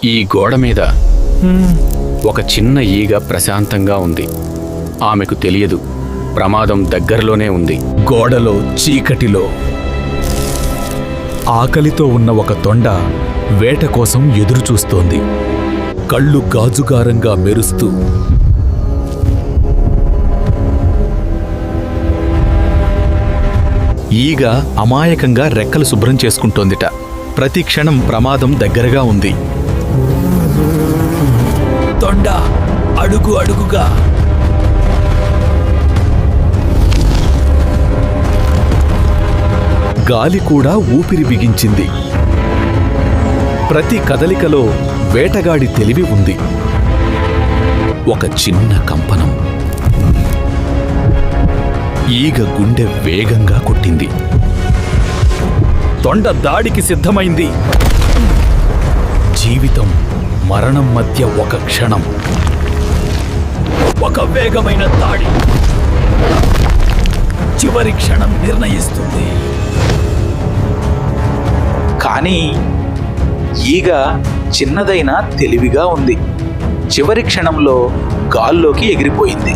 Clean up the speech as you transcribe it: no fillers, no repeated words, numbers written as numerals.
ఈ గోడ మీద ఒక చిన్న ఈగ ప్రశాంతంగా ఉంది. ఆమెకు తెలియదు, ప్రమాదం దగ్గరలోనే ఉంది. గోడలో చీకటిలో ఆకలితో ఉన్న ఒక తొండ వేట కోసం ఎదురుచూస్తోంది. కళ్ళు గాజుగారంగా మెరుస్తూ ఈగ అమాయకంగా రెక్కలు శుభ్రం చేసుకుంటోందిట. ప్రతి క్షణం ప్రమాదం దగ్గరగా ఉంది. తొండ అడుగు అడుగుగా గాలి కూడా ఊపిరి బిగించింది. ప్రతి కదలికలో వేటగాడి తెలివి ఉంది. ఒక చిన్న కంపనం. ఈగ గుండె వేగంగా కొట్టింది. తొండ దాడికి సిద్ధమైంది. జీవితం మరణం మధ్య ఒక క్షణం. ఒక వేగమైన దాడి చివరి క్షణం నిర్ణయిస్తుంది. కానీ ఈగ చిన్నదైనా తెలివిగా ఉంది. చివరి క్షణంలో గాల్లోకి ఎగిరిపోయింది.